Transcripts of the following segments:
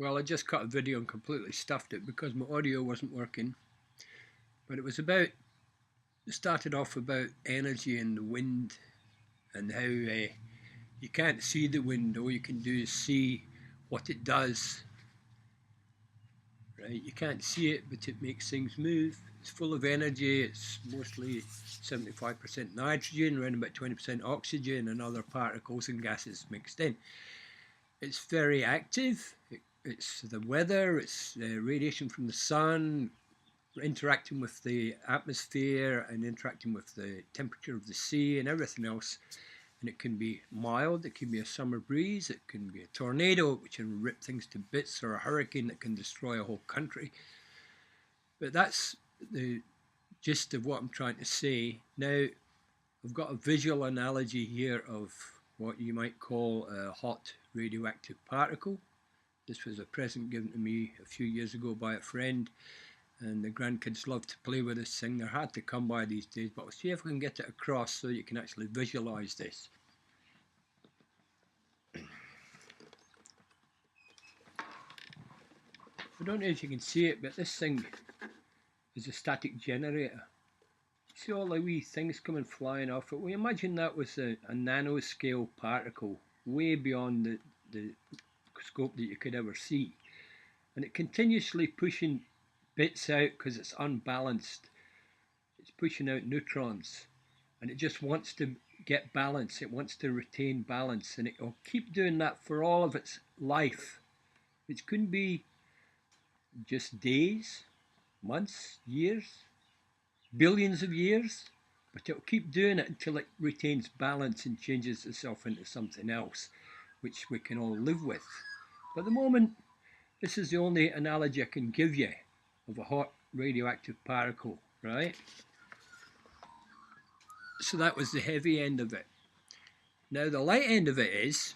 Well, I just cut a video and completely stuffed it because my audio wasn't working. But it was about, it started off about energy and the wind and how you can't see the wind. All you can do is see what it does. Right? You can't see it, but it makes things move. It's full of energy. It's mostly 75% nitrogen, around about 20% oxygen and other particles and gases mixed in. It's very active. It's the weather, it's radiation from the sun, interacting with the atmosphere and interacting with the temperature of the sea and everything else. And it can be mild, it can be a summer breeze, it can be a tornado which can rip things to bits, or a hurricane that can destroy a whole country. But that's the gist of what I'm trying to say. Now, I've got a visual analogy here of what you might call a hot radioactive particle. This was a present given to me a few years ago by a friend, and the grandkids love to play with this thing. They're hard to come by these days, but we'll see if we can get it across so you can actually visualize this. I don't know if you can see it, but this thing is a static generator. See all the wee things coming flying off it? We imagine that was a nanoscale particle, way beyond the scope that you could ever see, and it continuously pushing bits out because it's unbalanced. It's pushing out neutrons, and it just wants to get balance. It wants to retain balance, and it will keep doing that for all of its life, which couldn't be just days, months, years, billions of years, but it'll keep doing it until it retains balance and changes itself into something else which we can all live with. But at the moment, this is the only analogy I can give you of a hot radioactive particle, right? So that was the heavy end of it. Now the light end of it is,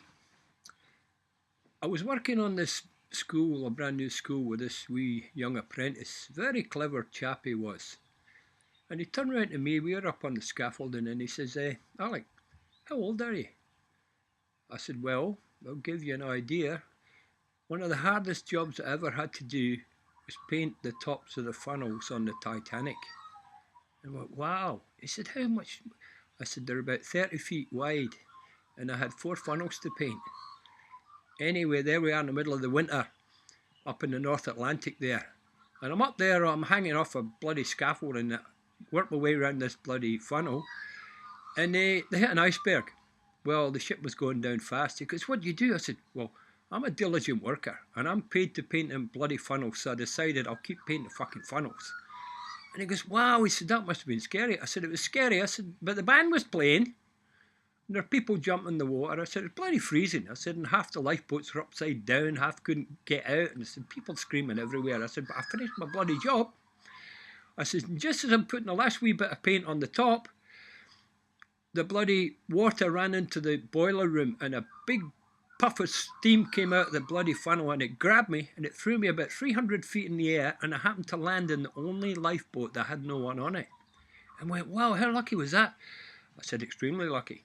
I was working on this school, a brand new school, with this wee young apprentice. Very clever chap he was. And he turned around to me, we were up on the scaffolding, and he says, Alec, how old are you? I said, well, I'll give you an idea. One of the hardest jobs I ever had to do was paint the tops of the funnels on the Titanic. And I went, wow. He said, how much? I said, they're about 30 feet wide, and I had 4 funnels to paint. Anyway, there we are in the middle of the winter, up in the North Atlantic there. And I'm up there, I'm hanging off a bloody scaffold and work my way around this bloody funnel. And they hit an iceberg. Well, the ship was going down fast. He goes, what do you do? I said, well, I'm a diligent worker, and I'm paid to paint them bloody funnels, so I decided I'll keep painting the fucking funnels. And he goes, wow, he said, that must have been scary. I said, it was scary. I said, but the band was playing, and there are people jumping in the water. I said, it's bloody freezing. I said, and half the lifeboats were upside down, half couldn't get out, and I said, people screaming everywhere. I said, but I finished my bloody job. I said, and just as I'm putting the last wee bit of paint on the top, the bloody water ran into the boiler room, and a big puff of steam came out of the bloody funnel, and it grabbed me and it threw me about 300 feet in the air, and I happened to land in the only lifeboat that had no one on it. And went, wow, how lucky was that? I said, extremely lucky.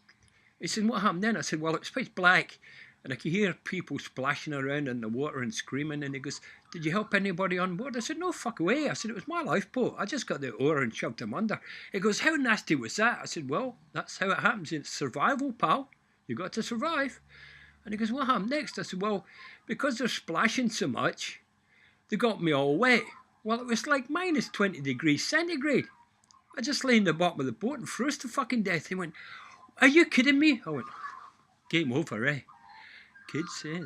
He said, what happened then? I said, well, it was pitch black, and I could hear people splashing around in the water and screaming. And he goes, did you help anybody on board? I said, no, fuck away. I said, it was my lifeboat. I just got the oar and shoved him under. He goes, how nasty was that? I said, well, that's how it happens. It's survival, pal. You got to survive. And he goes, what happened next? I said, well, because they're splashing so much, they got me all wet. Well, it was like minus 20 degrees centigrade. I just lay in the bottom of the boat and froze to fucking death. He went, are you kidding me? I went, game over, eh? Kids, eh?